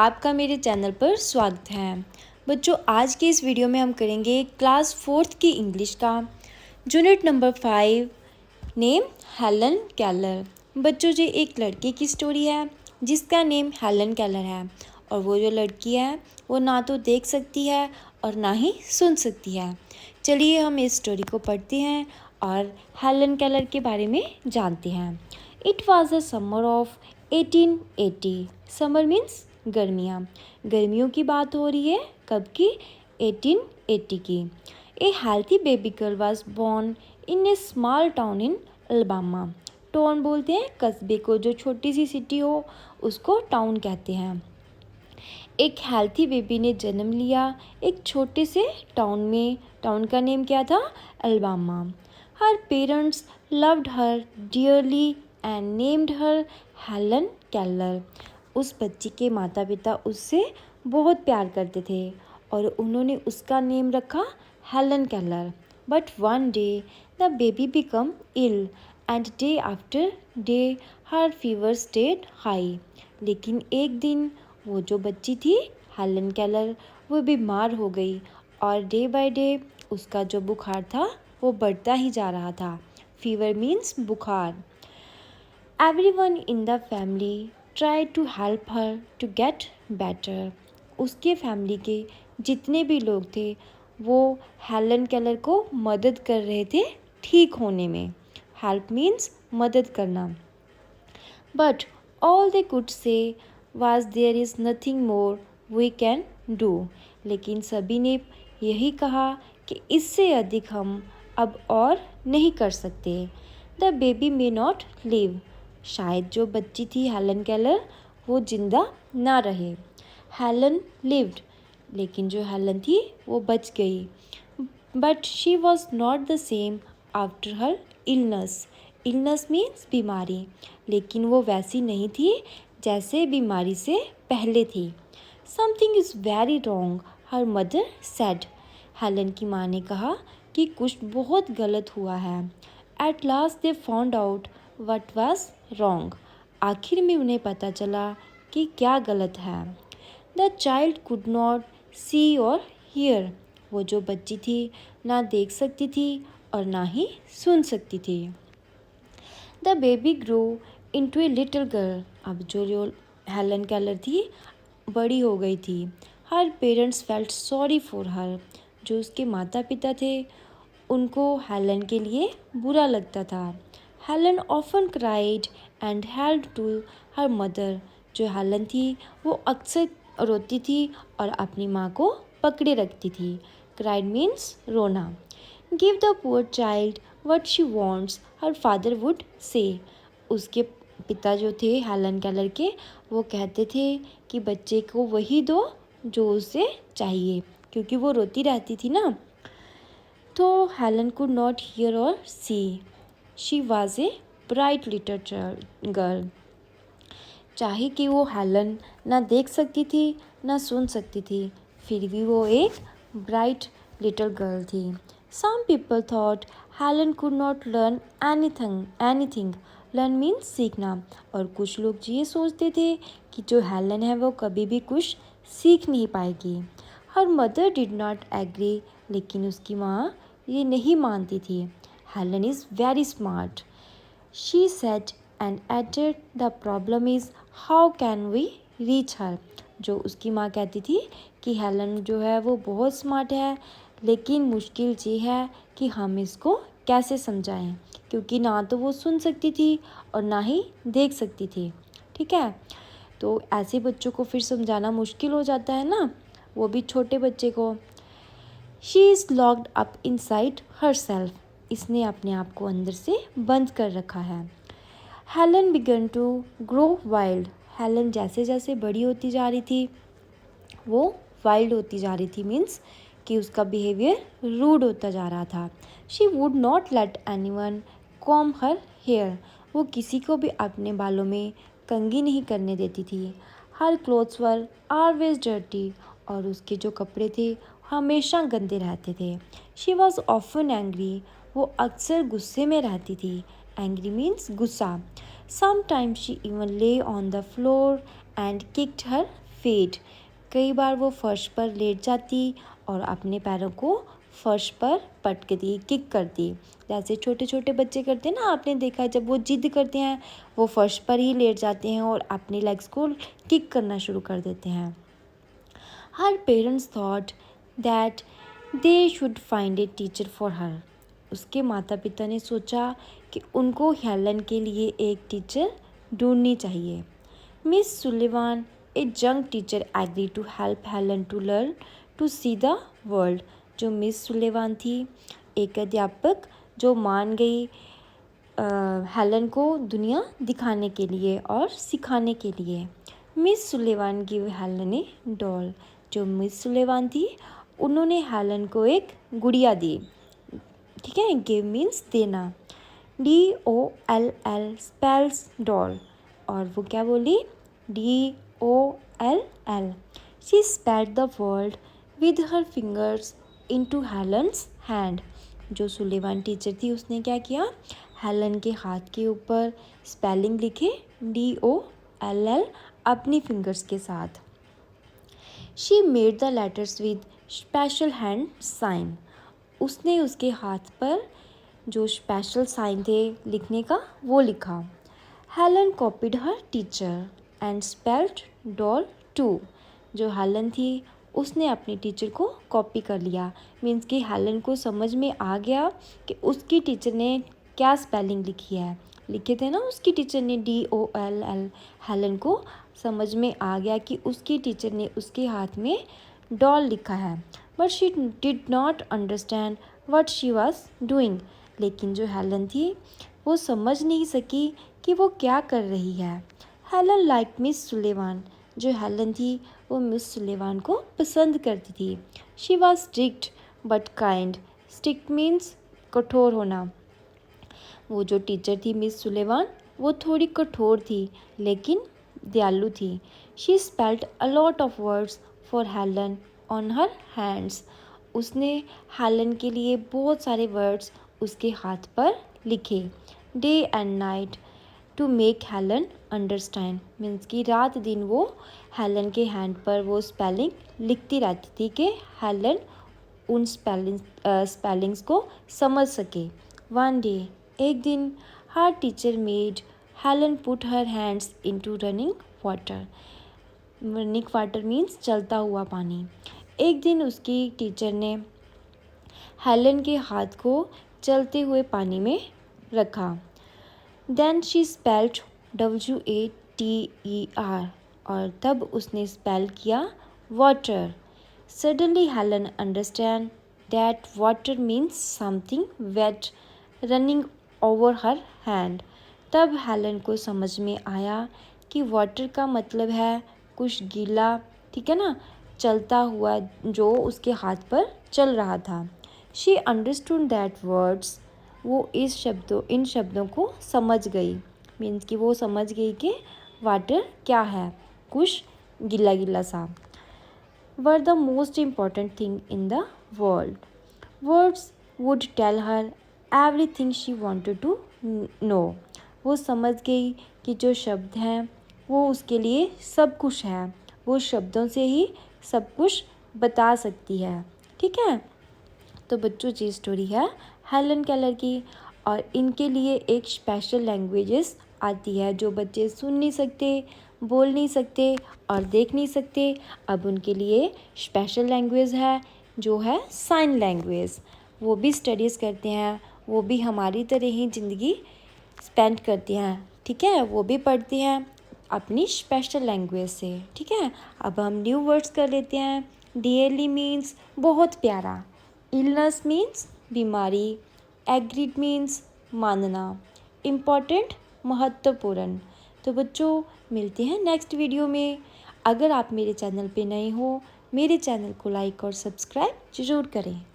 आपका मेरे चैनल पर स्वागत है। बच्चों, आज के इस वीडियो में हम करेंगे क्लास 4th की इंग्लिश का unit number 5, name Helen Keller. बच्चों, ये एक लड़के की स्टोरी है जिसका नेम हेलन केलर है और वो जो लड़की है वो ना तो देख सकती है और ना ही सुन सकती है। चलिए हम इस स्टोरी को पढ़ते हैं और हेलन केलर के बारे में जानते हैं। It was a summer of 1880। Summer means गर्मियों की बात हो रही है। कब की? 1880 की। A healthy baby girl was born in a small town in Alabama. Town बोलते हैं कस्बे को, जो छोटी सी सिटी हो उसको टाउन कहते हैं। एक हेल्थी बेबी ने जन्म लिया एक छोटे से टाउन में। टाउन का नेम क्या था? Alabama. Her parents loved her dearly and named her Helen Keller. उस बच्ची के माता पिता उससे बहुत प्यार करते थे और उन्होंने उसका नेम रखा Helen Keller. But one day the baby become ill and day after day her fever stayed high. लेकिन एक दिन वो जो बच्ची थी हेलन केलर वो बीमार हो गई और डे बाय डे उसका जो बुखार था वो बढ़ता ही जा रहा था। फीवर मीन्स बुखार। Everyone in the family try to help her to get better. उसके फैमिली के जितने भी लोग थे वो हेलन केलर को मदद कर रहे थे ठीक होने में। हेल्प मीन्स मदद करना। But all they could say was there is nothing more we can do. लेकिन सभी ने यही कहा कि इससे अधिक हम अब और नहीं कर सकते। The baby may not live. शायद जो बच्ची थी हेलन केलर वो जिंदा ना रहे। Helen lived. लेकिन जो हेलन थी वो बच गई। But she was not the same after her illness. Illness means बीमारी। लेकिन वो वैसी नहीं थी जैसे बीमारी से पहले थी। Something is very wrong her mother said. Helen की माँ ने कहा कि कुछ बहुत गलत हुआ है। At last they found out what was wrong. आखिर में उन्हें पता चला कि क्या गलत है। द चाइल्ड कुड नॉट सी और हियर। वो जो बच्ची थी ना देख सकती थी और ना ही सुन सकती थी। The baby grow into a little girl. अब जो हेलन केलर थी बड़ी हो गई थी। Her parents felt sorry for her. जो उसके माता पिता थे उनको हेलन के लिए बुरा लगता था। Helen often cried and held to her mother. जो हेलन थी वो अक्सर रोती थी और अपनी माँ को पकड़े रखती थी। क्राइड मीन्स रोना। Give the poor child what she wants her father would say. उसके पिता जो थे हेलन केलर के वो कहते थे कि बच्चे को वही दो जो उसे चाहिए, क्योंकि वो रोती रहती थी ना। तो हेलन कुड नॉट हियर और see. She was a bright little girl. चाहे कि वो हेलन ना देख सकती थी ना सुन सकती थी, फिर भी वो एक ब्राइट लिटिल गर्ल थी। Some people thought Helen could not learn anything. Learn means सीखना। और कुछ लोग ये सोचते थे कि जो हेलन है वो कभी भी कुछ सीख नहीं पाएगी। Her mother did not agree. लेकिन उसकी माँ ये नहीं मानती थी। Helen is very smart she said and added the problem is how can we reach her. जो उसकी माँ कहती थी कि हेलन जो है वो बहुत स्मार्ट है, लेकिन मुश्किल ये है कि हम इसको कैसे समझाएं, क्योंकि ना तो वो सुन सकती थी और ना ही देख सकती थी। ठीक है, तो ऐसे बच्चों को फिर समझाना मुश्किल हो जाता है ना, वो भी छोटे बच्चे को। She is locked up inside her self. इसने अपने आप को अंदर से बंद कर रखा है। Helen began to grow wild. Helen जैसे जैसे बड़ी होती जा रही थी वो वाइल्ड होती जा रही थी। मीन्स कि उसका बिहेवियर रूड होता जा रहा था। She would not let anyone comb her hair. वो किसी को भी अपने बालों में कंघी नहीं करने देती थी। हर क्लोथ्स वर ऑलवेज डर्टी। और उसके जो कपड़े थे हमेशा गंदे रहते थे। She was often angry. वो अक्सर गुस्से में रहती थी। एंग्री मीन्स गुस्सा। समटाइम्स शी इवन ले on the floor and kicked her feet. कई बार वो फर्श पर लेट जाती और अपने पैरों को फर्श पर पटकती, किक करती, जैसे छोटे छोटे बच्चे करते हैं ना, आपने देखा है जब वो जिद करते हैं वो फर्श पर ही लेट जाते हैं और अपनी लेग्स को किक करना शुरू कर देते हैं. Her parents thought that they should find a teacher for her. उसके माता पिता ने सोचा कि उनको हेलन के लिए एक टीचर ढूंढनी चाहिए. Miss Sullivan, a young teacher, agree to help Helen to learn to see the world. जो मिस सुलिवान थी, एक अध्यापक जो मान गई हेलन को दुनिया दिखाने के लिए और सिखाने के लिए. Miss Sullivan give Helen a doll. जो मिस सुलिवान थी उन्होंने हेलन को एक गुड़िया दी. ठीक है, गिव मीन्स देना. DOLL spells doll. और वो क्या बोली? DOLL. She spelled the world with her fingers into Helen's hand. जो सुलिवान टीचर थी उसने क्या किया? हेलन के हाथ के ऊपर स्पेलिंग लिखे DOLL अपनी फिंगर्स के साथ. She made the letters with special hand sign. उसने उसके हाथ पर जो स्पेशल साइन थे लिखने का वो लिखा. Helen copied her teacher and spelled doll too. जो हेलन थी उसने अपनी टीचर को कॉपी कर लिया. मीन्स कि हेलन को समझ में आ गया कि उसकी टीचर ने क्या स्पेलिंग लिखी है. लिखे थे ना उसकी टीचर ने DOLL. हेलन को समझ में आ गया कि उसकी टीचर ने उसके हाथ में डॉल लिखा है. But she did not understand what she was doing. लेकिन जो हेलन थी वो समझ नहीं सकी कि वो क्या कर रही है. Helen like miss Sullivan. जो हेलन थी वो मिस सुलिवान को पसंद करती थी. She was strict but kind. Strict means कठोर होना. वो जो टीचर थी मिस सुलिवान वो थोड़ी कठोर थी लेकिन दयालु थी. She spelled a lot of words for Helen on her hands. उसने हेलन के लिए बहुत सारे वर्ड्स उसके हाथ पर लिखे. Day and night to make Helen understand. Means कि रात दिन वो हेलन के हैंड पर वो स्पेलिंग लिखती रहती थी कि हेलन उन स्पेलिंग्स को समझ सके. वन डे, एक दिन, her teacher made Helen put her hands into running water. Running water means चलता हुआ पानी. एक दिन उसकी टीचर ने हेलन के हाथ को चलते हुए पानी में रखा. Then she spelled WATER. और तब उसने स्पेल किया water. Suddenly Helen understand that water means something wet running over her hand. तब हेलन को समझ में आया कि वाटर का मतलब है कुछ गीला, ठीक है ना, चलता हुआ जो उसके हाथ पर चल रहा था. She understood that words. वो इन शब्दों को समझ गई. मीन्स कि वो समझ गई कि वाटर क्या है, कुछ गीला गीला सा. Were the most important thing in the world. Words would tell her everything she wanted to know. वो समझ गई कि जो शब्द हैं वो उसके लिए सब कुछ है. वो शब्दों से ही सब कुछ बता सकती है. ठीक है, तो बच्चों ये स्टोरी है हेलन केलर की. और इनके लिए एक स्पेशल लैंग्वेजेस आती है जो बच्चे सुन नहीं सकते, बोल नहीं सकते और देख नहीं सकते. अब उनके लिए स्पेशल लैंग्वेज है जो है साइन लैंग्वेज. वो भी स्टडीज़ करते हैं, वो भी हमारी तरह ही ज़िंदगी स्पेंड करते हैं. ठीक है, वो भी पढ़ते हैं अपनी स्पेशल लैंग्वेज से. ठीक है, अब हम न्यू वर्ड्स कर लेते हैं. डियरली मीन्स बहुत प्यारा. इलनेस मीन्स बीमारी. एग्रीड मीन्स मानना. इम्पॉर्टेंट महत्वपूर्ण. तो बच्चों मिलते हैं नेक्स्ट वीडियो में. अगर आप मेरे चैनल पे नए हो, मेरे चैनल को लाइक और सब्सक्राइब ज़रूर करें.